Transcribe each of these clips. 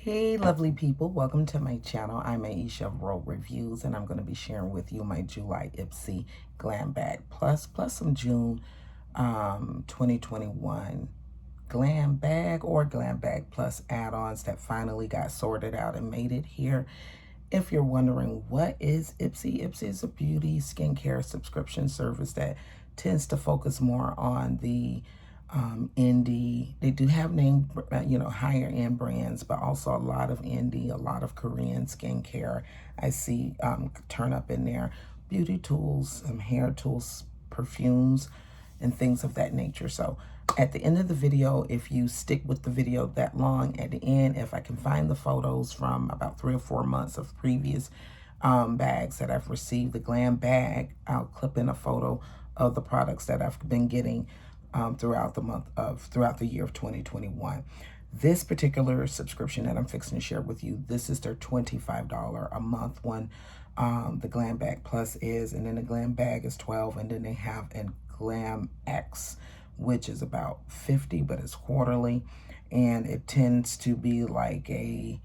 Hey lovely people, welcome to my channel. I'm Aisha of World Reviews, and I'm going to be sharing with you my July Ipsy Glam Bag plus some June 2021 Glam Bag or Glam Bag Plus add-ons that finally got sorted out and made it here. If you're wondering what is Ipsy, Ipsy is a beauty skincare subscription service that tends to focus more on the indie. They do have name, higher end brands, but also a lot of indie, a lot of Korean skincare. I see turn up in there, beauty tools, hair tools, perfumes, and things of that nature. So at the end of the video, if you stick with the video that long, at the end, if I can find the photos from about 3 or 4 months of previous bags that I've received, the Glam bag, I'll clip in a photo of the products that I've been getting throughout the year of 2021. This particular subscription that I'm fixing to share with you, this is their $25 a month one. The Glam Bag Plus is, and then the Glam Bag is $12, and then they have a Glam X, which is about $50, but it's quarterly, and it tends to be like a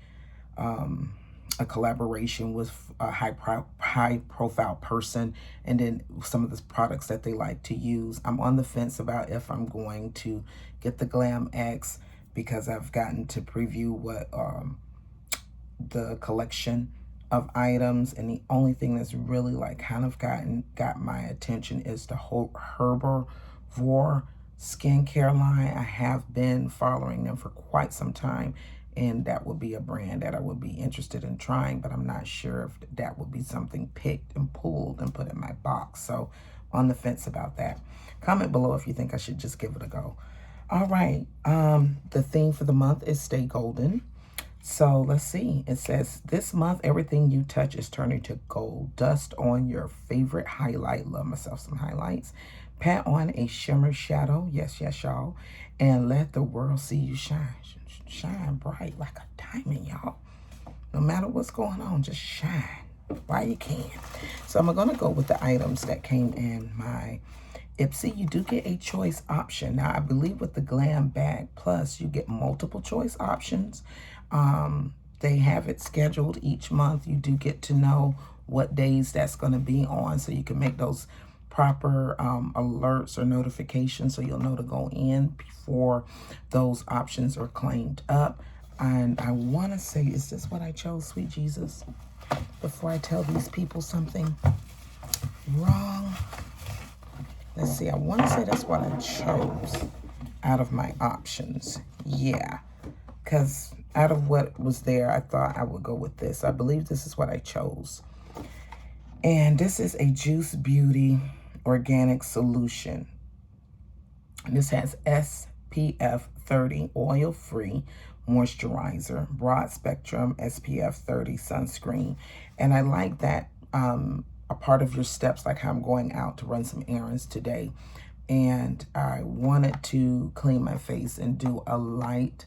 collaboration with a high profile person, and then some of the products that they like to use. I'm on the fence about if I'm going to get the Glam X because I've gotten to preview what the collection of items, and the only thing that's really like kind of got my attention is the whole Herbivore skincare line. I have been following them for quite some time, and that would be a brand that I would be interested in trying, but I'm not sure if that would be something picked and pulled and put in my box. So on the fence about that. Comment below if you think I should just give it a go. All right, the theme for the month is Stay Golden. So let's see. It says, this month, everything you touch is turning to gold. Dust on your favorite highlight. Love myself some highlights. Pat on a shimmer shadow. Yes, y'all. And let the world see you shine. Shine bright like a diamond, y'all. No matter what's going on, just shine while you can. So I'm going to go with the items that came in my Ipsy. You do get a choice option. Now, I believe with the Glam Bag Plus, you get multiple choice options. They have it scheduled each month. You do get to know what days that's going to be on, so you can make those proper alerts or notifications so you'll know to go in before those options are claimed up. And I want to say, is this what I chose, sweet Jesus? Before I tell these people something wrong. Let's see, I want to say that's what I chose out of my options. Yeah, because out of what was there, I thought I would go with this. I believe this is what I chose. And this is a Juice Beauty Organic Solution. And this has SPF 30 oil-free moisturizer, broad spectrum SPF 30 sunscreen. And I like that a part of your steps, like how I'm going out to run some errands today, and I wanted to clean my face and do a light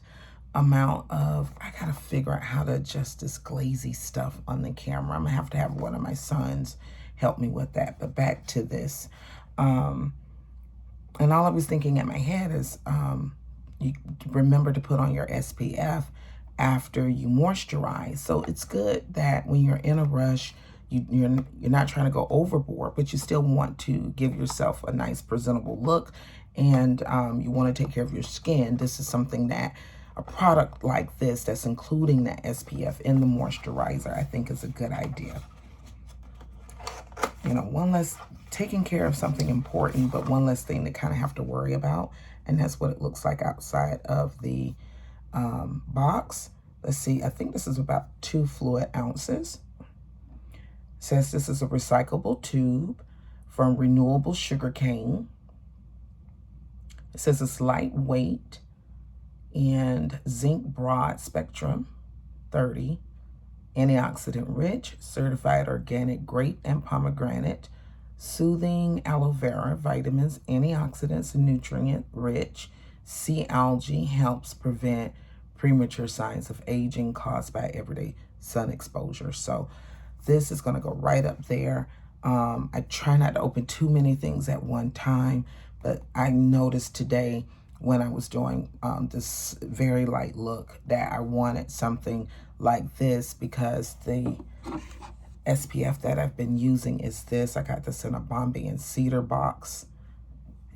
amount of, I gotta figure out how to adjust this glazy stuff on the camera. I'm gonna have one of my sons help me with that. But back to this, and all I was thinking in my head is, you remember to put on your SPF after you moisturize. So it's good that when you're in a rush, you're not trying to go overboard, but you still want to give yourself a nice presentable look, and you want to take care of your skin. This is something that a product like this that's including that SPF in the moisturizer, I think is a good idea. You know, one less taking care of something important, but one less thing to kind of have to worry about. And that's what it looks like outside of the box. Let's see, I think this is about 2 fluid ounces. It says this is a recyclable tube from renewable sugarcane. It says it's lightweight and zinc broad spectrum 30, antioxidant rich, certified organic grape and pomegranate, soothing aloe vera, vitamins, antioxidants, and nutrient rich. Sea algae helps prevent premature signs of aging caused by everyday sun exposure. So this is going to go right up there. I try not to open too many things at one time, but I noticed today when I was doing this very light look, that I wanted something like this because the SPF that I've been using is this. I got this in a Bombay and Cedar box.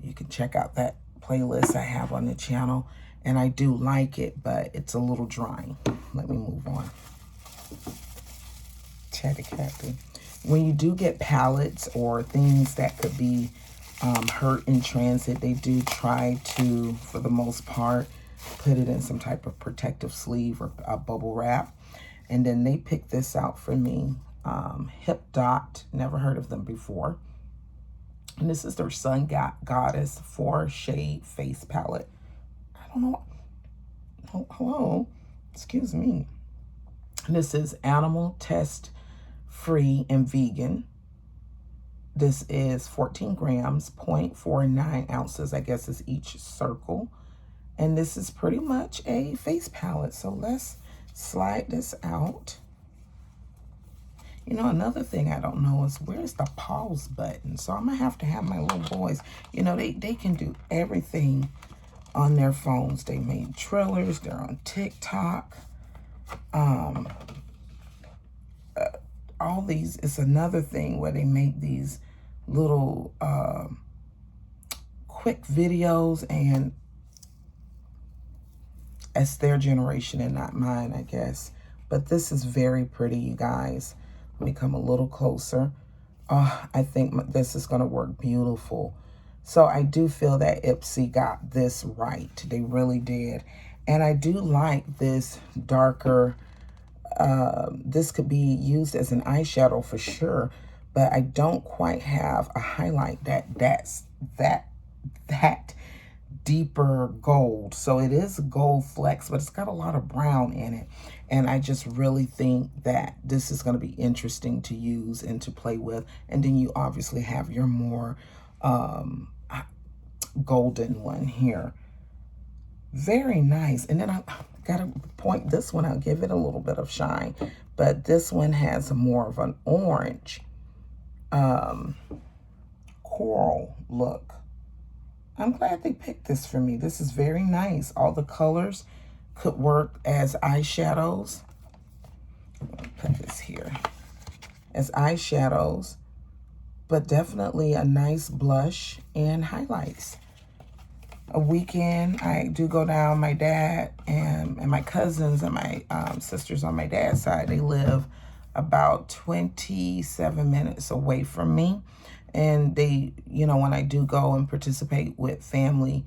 You can check out that playlist I have on the channel. And I do like it, but it's a little drying. Let me move on. Chatty Cathy. When you do get palettes or things that could be hurt in transit, they do try to, for the most part, put it in some type of protective sleeve or bubble wrap. And then they picked this out for me. Hip Dot, never heard of them before. And this is their Sun Goddess 4-shade face palette. I don't know. Hello, excuse me. This is animal test free and vegan. This is 14 grams, 0.49 ounces, I guess is each circle. And this is pretty much a face palette. So let's slide this out. You know, another thing I don't know is where's the pause button? So I'm going to have my little boys, you know, they can do everything on their phones. They made trailers. They're on TikTok. All these, it's another thing where they make these little quick videos, and it's their generation and not mine, I guess. But this is very pretty, you guys. Let me come a little closer. I think this is going to work beautiful. So I do feel that Ipsy got this right. They really did. And I do like this darker, this could be used as an eyeshadow for sure, but I don't quite have a highlight that's that deeper gold. So it is gold flecks, but it's got a lot of brown in it. And I just really think that this is going to be interesting to use and to play with. And then you obviously have your more golden one here. Very nice. And then I got to point this one out, give it a little bit of shine. But this one has more of an orange coral look. I'm glad they picked this for me. This is very nice. All the colors could work as eyeshadows. Put this here as eyeshadows, but definitely a nice blush and highlights. A weekend, I do go down. My dad and my cousins and my sisters on my dad's side, they live about 27 minutes away from me. And they, you know, when I do go and participate with family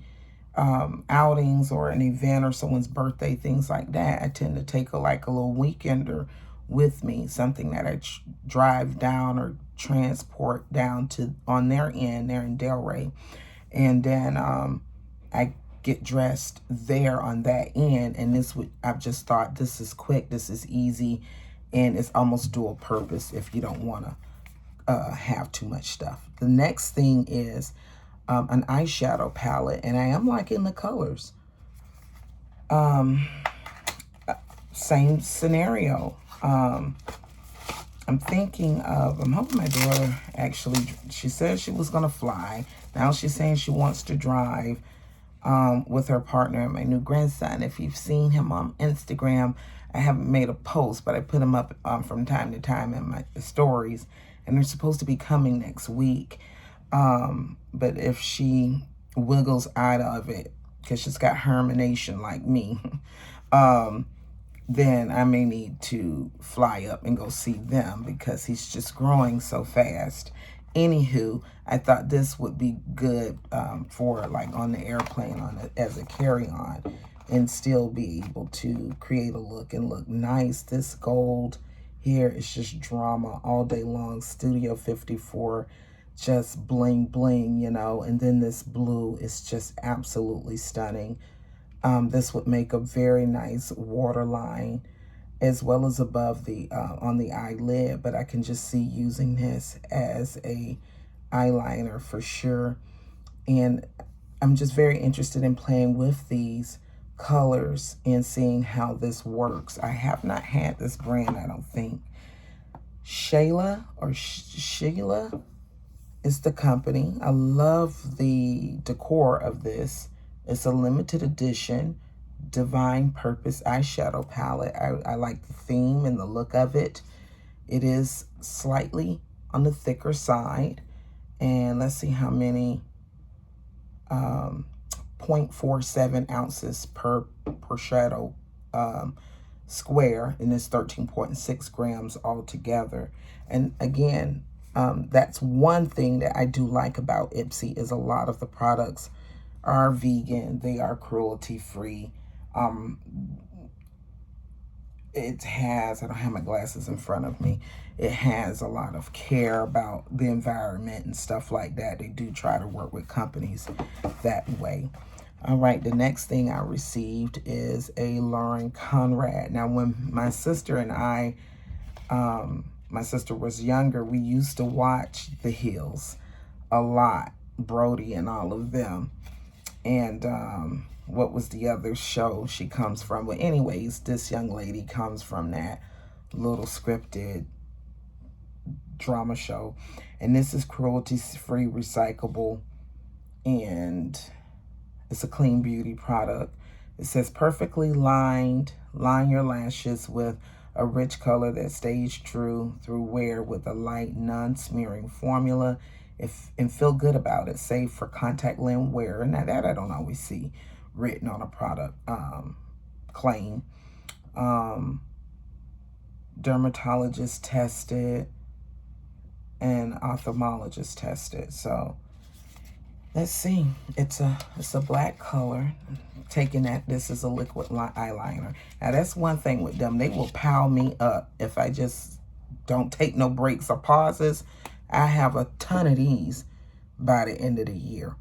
outings or an event or someone's birthday, things like that, I tend to take a little weekender with me, something that I drive down or transport down to on their end. They're in Delray. And then I get dressed there on that end. And this would, I've just thought this is quick, this is easy, and it's almost dual purpose if you don't want to have too much stuff. The next thing is an eyeshadow palette, and I am liking the colors. Same scenario. I'm thinking of, I'm hoping my daughter actually, she said she was going to fly. Now she's saying she wants to drive with her partner and my new grandson. If you've seen him on Instagram, I haven't made a post, but I put him up from time to time in my stories. And they're supposed to be coming next week. But if she wiggles out of it, because she's got herniation like me, then I may need to fly up and go see them because he's just growing so fast. Anywho, I thought this would be good for like on the airplane as a carry-on and still be able to create a look and look nice. This gold here is just drama all day long. Studio 54, just bling bling, you know. And then this blue is just absolutely stunning. This would make a very nice waterline as well as above the on the eyelid, but I can just see using this as a eyeliner for sure. And I'm just very interested in playing with these colors and seeing how this works. I have not had this brand, I don't think. Sheila is the company. I love the decor of this. It's a limited edition Divine Purpose eyeshadow palette. I like the theme and the look of it. It is slightly on the thicker side. And let's see how many, 0.47 ounces per shadow square, and it's 13.6 grams altogether. And again, that's one thing that I do like about Ipsy is a lot of the products are vegan. They are cruelty free. It has, I don't have my glasses in front of me, it has a lot of care about the environment and stuff like that. They do try to work with companies that way. All right, the next thing I received is a Lauren Conrad. Now, when my sister and I, my sister was younger, we used to watch The Hills a lot, Brody and all of them. And what was the other show she comes from? Well, anyways, this young lady comes from that little scripted drama show. And this is cruelty-free, recyclable, and it's a clean beauty product. It says perfectly lined, line your lashes with a rich color that stays true through wear with a light, non-smearing formula. And feel good about it. Safe for contact lens wearer. Now that I don't always see written on a product claim. Dermatologist tested and ophthalmologist tested. So let's see. It's a black color. Taking that, this is a liquid eyeliner. Now that's one thing with them. They will pile me up if I just don't take no breaks or pauses. I have a ton of these by the end of the year.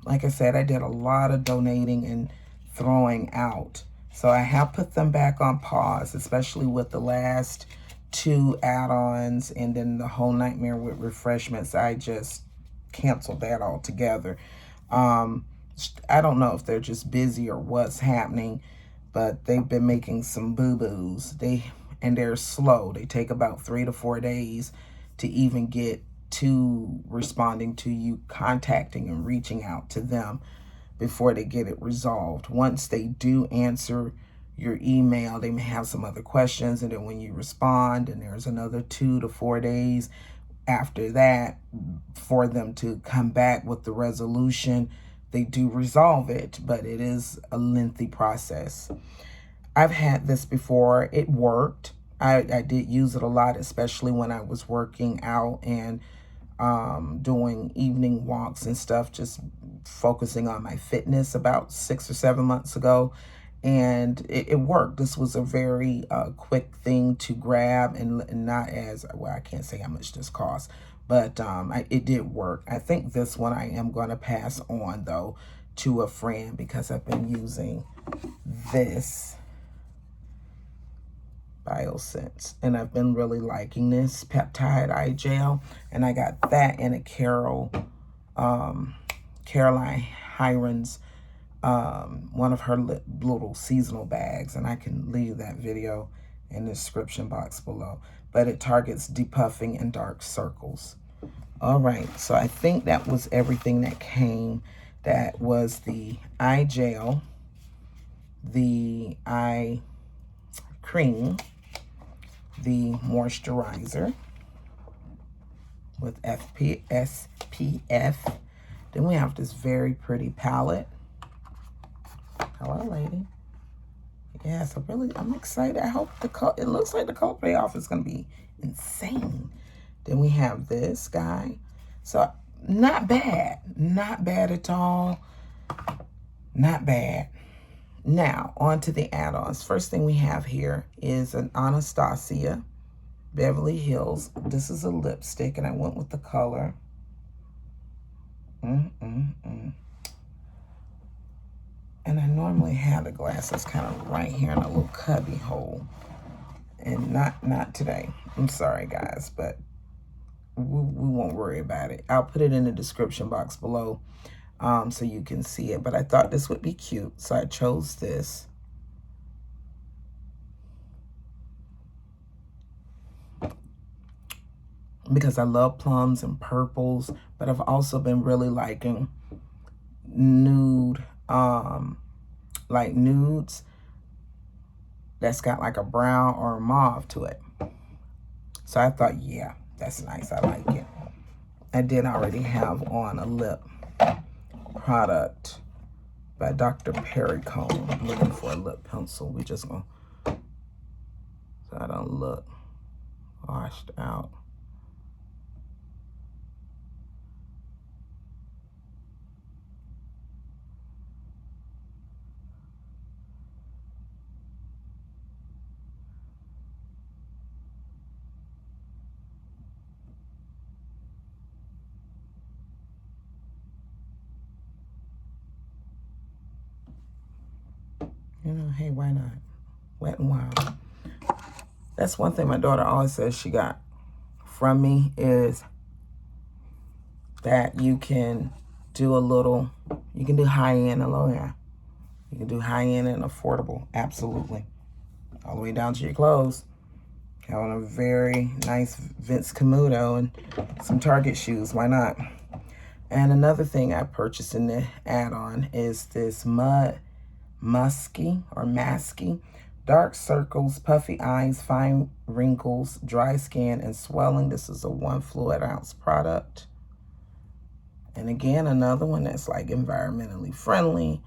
Like I said, I did a lot of donating and throwing out. So I have put them back on pause, especially with the last 2 add-ons and then the whole nightmare with refreshments. I just canceled that altogether. I don't know if they're just busy or what's happening, but they've been making some boo-boos. And they're slow. They take about 3 to 4 days to even get to responding to you, contacting and reaching out to them before they get it resolved. Once they do answer your email, they may have some other questions, and then when you respond, and there's another 2 to 4 days after that for them to come back with the resolution. They do resolve it, but it is a lengthy process. I've had this before. It worked. I did use it a lot, especially when I was working out and doing evening walks and stuff, just focusing on my fitness about 6 or 7 months ago. And it worked. This was a very quick thing to grab, and not as, well, I can't say how much this cost, but it did work. I think this one I am going to pass on, though, to a friend because I've been using this BioSense, and I've been really liking this peptide eye gel, and I got that in a Caroline Hirons, one of her little seasonal bags, and I can leave that video in the description box below. But it targets depuffing and dark circles. All right, so I think that was everything that came. That was the eye gel, the eye cream, the moisturizer with SPF. Then we have this very pretty palette. Hello, lady. Yeah, so really, I'm excited. I hope it looks like the color payoff is going to be insane. Then we have this guy. So not bad. Not bad at all. Not bad. Now, on to the add-ons. First thing we have here is an Anastasia Beverly Hills. This is a lipstick, and I went with the color. And I normally have the glasses kind of right here in a little cubby hole. And not today. I'm sorry, guys, but we won't worry about it. I'll put it in the description box below so you can see it. But I thought this would be cute, so I chose this. Because I love plums and purples, but I've also been really liking nude, like nudes that's got like a brown or a mauve to it. So I thought, yeah, that's nice. I like it. I did already have on a lip product by Dr. Perrycombe. I'm looking for a lip pencil. We just gonna, so I don't look washed out. You know, hey, why not? Wet and Wild. That's one thing my daughter always says she got from me, is that you can do a little, you can do high-end and low-end. You can do high-end and affordable, absolutely. All the way down to your clothes. Got on a very nice Vince Camuto and some Target shoes, why not? And another thing I purchased in the add-on is this Musky dark circles, puffy eyes, fine wrinkles, dry skin, and swelling. This is a 1 fluid ounce product. And again, another one that's like environmentally friendly.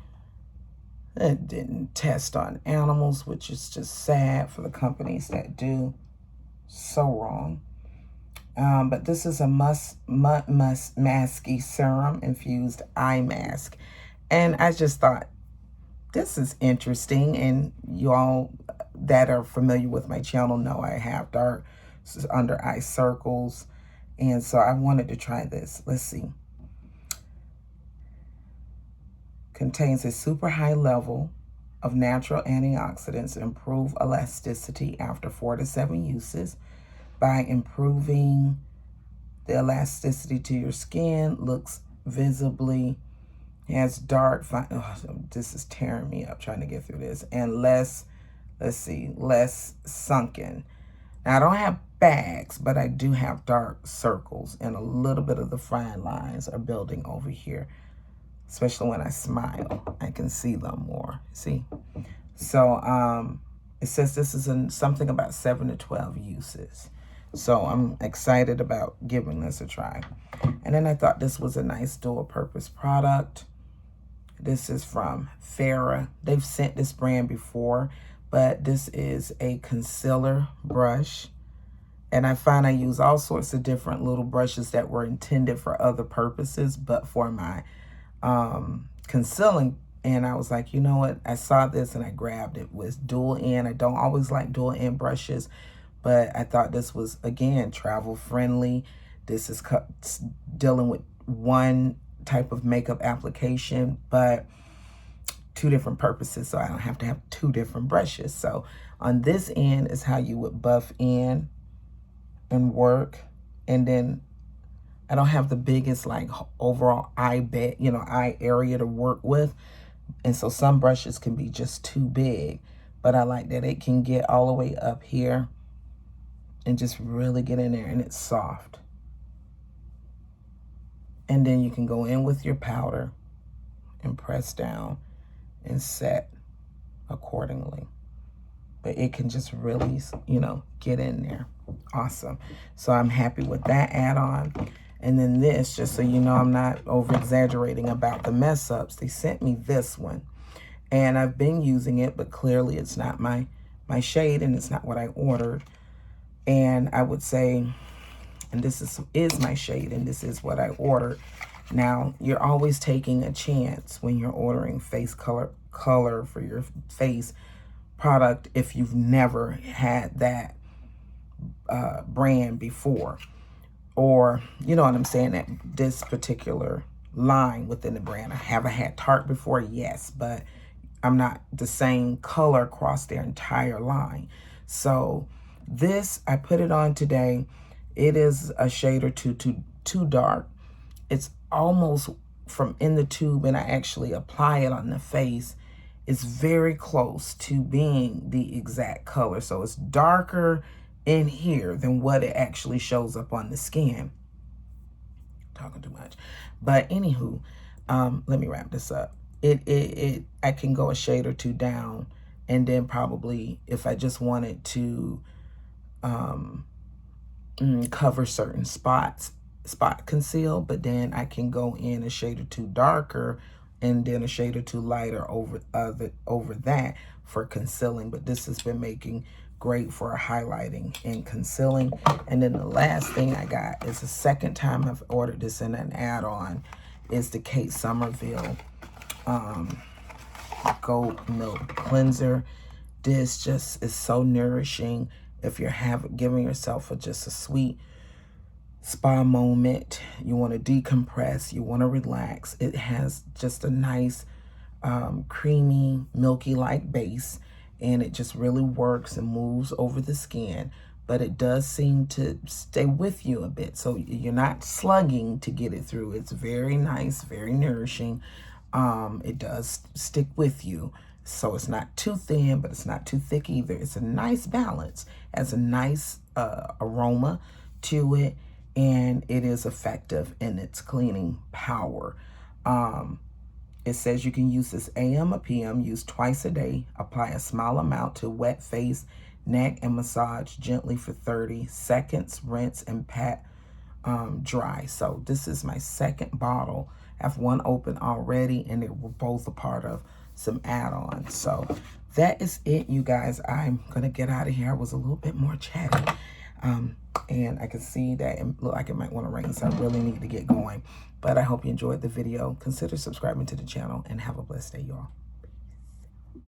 It didn't test on animals, which is just sad for the companies that do. So wrong. But this is a Musky serum infused eye mask. And I just thought, this is interesting, and you all that are familiar with my channel know I have dark under eye circles, and so I wanted to try this. Let's see. Contains a super high level of natural antioxidants, improve elasticity after 4 to 7 uses by improving the elasticity to your skin, looks visibly, has dark, this is tearing me up trying to get through this, and less sunken. Now, I don't have bags, but I do have dark circles, and a little bit of the fine lines are building over here, especially when I smile. I can see them more, see? So it says this is something about 7 to 12 uses. So I'm excited about giving this a try. And then I thought this was a nice dual purpose product. This is from Farrah. They've sent this brand before, but this is a concealer brush. And I find I use all sorts of different little brushes that were intended for other purposes, but for my concealing. And I was like, you know what? I saw this and I grabbed it with dual end. I don't always like dual end brushes, but I thought this was, again, travel friendly. This is dealing with one type of makeup application, but 2 different purposes, so I don't have to have 2 different brushes. So on this end is how you would buff in and work, and then I don't have the biggest like overall eye area to work with, and so some brushes can be just too big, but I like that it can get all the way up here and just really get in there, and it's soft. And then you can go in with your powder and press down and set accordingly. But it can just really, get in there. Awesome. So I'm happy with that add-on. And then this, just so you know, I'm not over-exaggerating about the mess-ups. They sent me this one. And I've been using it, but clearly it's not my shade, and it's not what I ordered. And I would say, and this is my shade, and this is what I ordered. Now, you're always taking a chance when you're ordering face color for your face product if you've never had that brand before. Or, you know what I'm saying, that this particular line within the brand. Have I had Tarte before? Yes, but I'm not the same color across their entire line. So this, I put it on today. It is a shade or two too dark. It's almost from in the tube, and I actually apply it on the face. It's very close to being the exact color. So it's darker in here than what it actually shows up on the skin. Talking too much. But anywho, let me wrap this up. I can go a shade or two down, and then probably if I just wanted to cover certain spots, spot conceal, but then I can go in a shade or two darker and then a shade or two lighter over that for concealing. But this has been making great for highlighting and concealing. And then the last thing I got is the second time I've ordered this in an add-on, is the Kate Somerville Goat Milk Cleanser. This just is so nourishing if you're giving yourself just a sweet spa moment. You want to decompress, you want to relax. It has just a nice creamy, milky-like base, and it just really works and moves over the skin, but it does seem to stay with you a bit, so you're not slugging to get it through. It's very nice, very nourishing. It does stick with you, so it's not too thin, but it's not too thick either. It's a nice balance, has a nice aroma to it, and it is effective in its cleaning power. It says you can use this AM or PM, use twice a day, apply a small amount to wet face, neck, and massage gently for 30 seconds, rinse and pat dry. So this is my second bottle. I have one open already, and they were both a part of some add-ons. So that is it, you guys. I'm gonna get out of here. I was a little bit more chatty, and I can see that it looked like it might want to rain, so I really need to get going. But I hope you enjoyed the video. Consider subscribing to the channel, and have a blessed day, y'all.